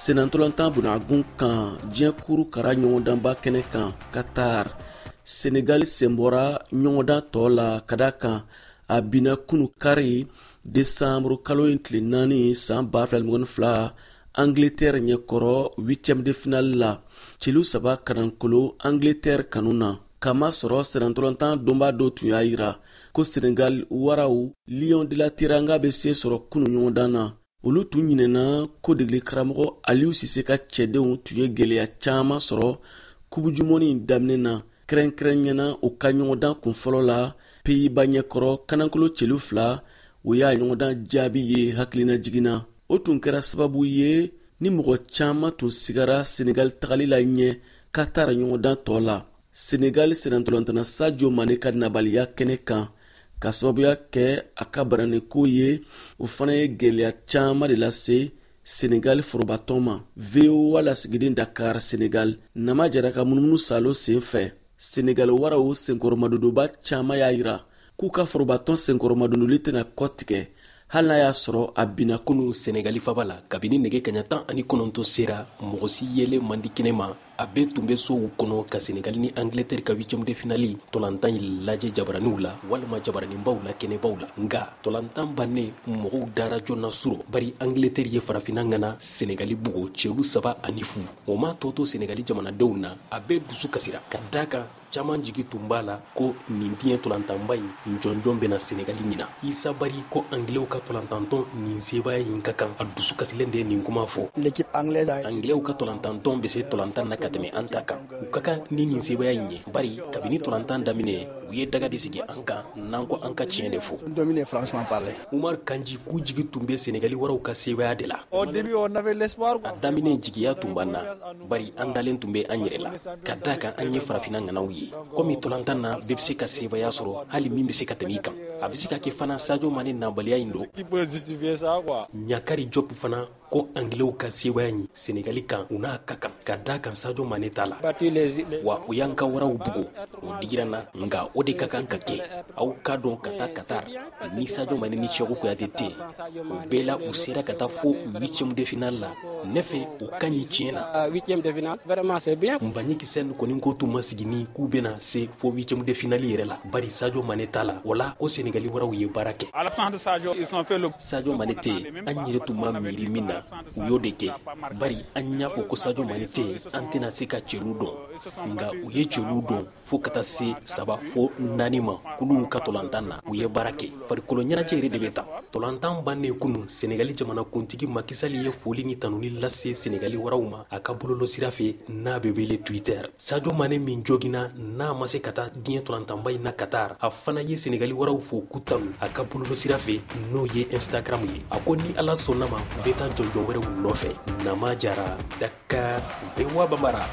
senantolantan bunagun kan diɲɛ kuru kara ɲɔgɔndanba kɛnɛ kan Qatar. Senegal sembora ɲɔgɔndan tɔ la ka da kan a bina kunu kari desanburu kalo in tile 4 san 2022 Angleterre ɲɛkɔrɔ 8e de finale la celu 3 kanankolo Angleterre kanu na. Kama sɔrɔ senantolantan donba do tun y'a yira ko Senegal waraw Lion de la Teranga bɛ se sɔrɔ kunu ɲɔgɔndan na. Olu tun ɲinɛna ko degeli karamɔgɔ Aliou Cissé ka cɛdenw tun ye gɛlɛya caman sɔrɔ kubujumɔni daminɛ na, kɛrɛnkɛrɛnyana u ka ɲɔgɔndan kunfɔlɔ la. Pays-Bas ɲɛkɔrɔ kanankolo celu 2 o y'a ɲɔgɔndan jaabi ye hakilina jiginna. O tun kɛra sababu ye ni mɔgɔ caman tun sigara Senegal tagali la ɲɛ Qatar ɲɔgɔndan tɔ la. Senegal senantolantana Sadio Mané ka nabaliya kɛnɛ kan ka sababuya kɛ a ka baraniko ye, o fana ye gɛlɛya caman de lase Senegal forobatɔn ma. VOA lasigiden Dakar, Senegal nama jara ka munumunu salo sen fɛ. Senegal waraw senkɔrɔmadodoba caman y'a yira k'u ka forobatɔn senkɔrɔmadondoli tɛna kɔ tigɛ hali n'a y'a sɔrɔ a bina. Kunu Senegali faba la kabini nege kaɲa 19 sera mɔgɔ si yele mandi kɛnɛ ma. A bɛ tun bɛ sow kɔnɔ ka Senegal ni Angleterre ka 8e de finale tolantan lajɛ jabaraniw la walima jabaraninbaw la kɛnɛbaw la. Nga tolantan bannen mɔgɔw dara jɔnna suro bari Angleterre ye farafina ŋana Senegali bugo celu 3-0. O ma tɔto Senegali jamanadenw na a bɛ dusu kasira ka da kan caman jigi tun b'a la ko nin diɲɛ tolantanba in jɔnjɔn bɛna Senegali ɲina. Isa Bari ko Anglɛw ka tolantantɔn nin sebaya in ka kan a dusu kasilen de nin kuma fɔ. Anglɛw ka tolantantɔn bɛ se tolantan na ka tɛmɛ an ta kan. U ka kan ni nin sebaya in ye bari kabini tolantan daminɛ u ye daga de sigi an kan n'an ko an ka tiɲɛ de fɔ. Umar Kanji k'u jigi tun bɛ Senegali waraw ka sebaya de la. A daminɛ jigiya tun b'an na bari an dalen tun bɛ an yɛrɛ la ka da kan an ye farafina ŋanaw ye. Komi tolantan na bɛɛ bɛ se ka sebaya sɔrɔ hali min bɛ se ka tɛmɛ i kan. A bɛ se ka kɛ fana Sadio Mané nabaliya in don. Ɲakari Diop fana ko Anglɛw ka sebaya in Senegali kan u n'a ka kan ka da kan Sadio Mané ta la. Wa u y'an ka waraw bugo o digira na nka o de ka kan ka kɛ. Aw ka dɔn ka taa Qatar ni Sadio Mané ni Cheikhou Kouyaté tɛ o bɛɛ la u sera ka taa fo 8e de finale la. Ne fɛ u ka ɲi tiɲɛ na. 8e de finale vraiment c'est bien. Mbagnick Sène kɔni ko tun ma sigi ni k'u bɛna se fo 8e de finale yɛrɛ la bari Sadio Mané ta la. Wala ko Senegali waraw ye baara kɛ. Sadio Mané tɛ an yɛrɛ tun ma miiri min na u y'o de kɛ bari an y'a fɔ ko Sadio Mané tɛ an tɛna se ka celu dɔn nka u ye celu dɔn fo ka taa se 3 fo 4 ma kulu ka tolantan na u ye baara kɛ. Farikolo ɲɛnajɛ yɛrɛ de bɛ ta. Tolantan bannen kunu Senegali jamanakuntigi Macky Sall ye foli ni tanuni lase Senegali waraw ma a ka bɔlɔlɔsira fɛ n'a bɛ wele Twitter. Sadio Mané min jogina n'a ma se ka taa diɲɛ tolantanba in na Qatar a fana ye Senegali waraw fo k'u tanu a ka bɔlɔlɔsira fɛ n'o ye Instagram ye. A ko ni Ala sɔnna ma u bɛ taa jɔnjɔn wɛrɛw nɔfɛ. Nama Jara, Dakar, VOA Bambara.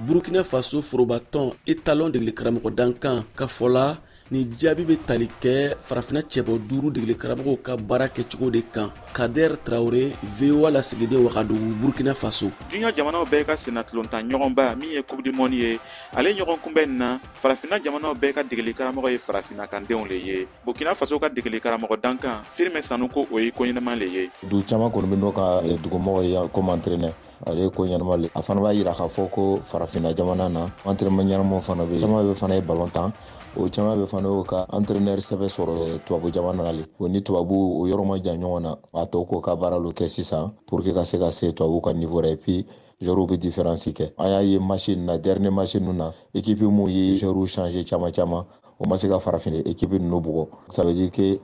Burkina Faso forobatɔn etalon degeli karamɔgɔ dankan ka fɔla ni jaabi bɛ tali kɛ farafina cɛbɔ 5 degeli karamɔgɔw ka baara kɛcogo de kan. Kader Traoré, VOA lasigiden Wagadugu, Burkina Faso. Junior jamanaw bɛɛ ka senatolontan ɲɔgɔnba min ye Coupe du Monde ye, ale ɲɔgɔn kunbɛn na farafina jamanaw bɛɛ ka degeli karamɔgɔ ye farafina kandenw le ye. Burkina Faso ka degeli karamɔgɔ dankan Firmin Sanu ko o ye ko ɲɛnama le ye. Du caman kɔni bɛ n'o ka dugumɔgɔ ye comme entraîneur. Ale ye ko ɲɛnama le. A fana b'a yira k'a fɔ ko farafina jamana na entraînement ɲɛnamaw fana bɛ yen. Caman bɛ fana ye ballon tan. O caman bɛ fana y'o ka entraîneur sɛbɛn sɔrɔ tubabu jamana na le. O ni tubabu o yɔrɔ ma jan ɲɔgɔn na. A tɔ k'o ka baara lo kɛ sisan pour que ka se ka se tubabu ka niveau la et puis joueurs bɛ différence kɛ. An y'a ye machine na dernier machine na équipe mun ye joueurs changer caman o ma se ka farafina équipe ninnu bugɔ. Ça veut dire que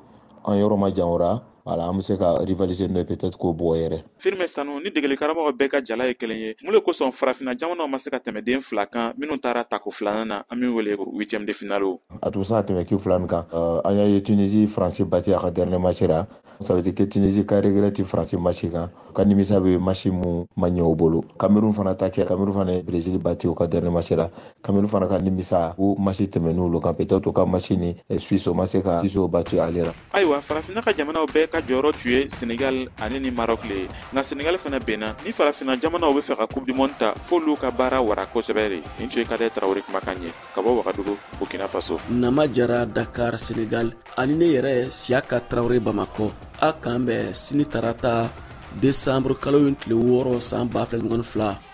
an yɔrɔ ma jan o ra. Voilà, an bɛ se ka rivaliser n'o ye peut-être k'o bɔ yɛrɛ. Firmin Sanu ni degeli karamɔgɔ bɛɛ ka jala ye kelen ye. Mun le kosɔn farafina jamanaw ma se ka tɛmɛ den 2 kan minnu taara tako 2nan na an min wele 8e de finale. A tun se ka tɛmɛ ki 2 kan. An y'a ye Tunisie France bati a ka dernier match la. Ça veut dire que Tunisie ka regretter France match kan. Ka nimisa bɛ match mun ma ɲɛ o bolo. Cameroun fana ta kɛ Cameroun fana Brésil bati o ka dernier match la. Cameroun fana ka nimisa o match tɛmɛn'olu kan peut-être o ka match ni Suisse o ma se ka Suisse battu ale la. Ayiwa farafina ka jamanaw bɛɛ ka jɔyɔrɔ tun ye Senegal ani ni Maroc le ye nka Senegal fana benna ni farafina jamanaw bɛ fɛ ka coupe du monde ta f'olu ka baara wara kosɛbɛ de. Nin tun ye Kade Tarawele kumakan ye ka bɔ Wagadugu Burkina Faso. Nama Jara Dakar Senegal ani ne yɛrɛ Siaka Tarawele Bamako a kan bɛn sini tarata Desanburu kalo in tile 6 san 2022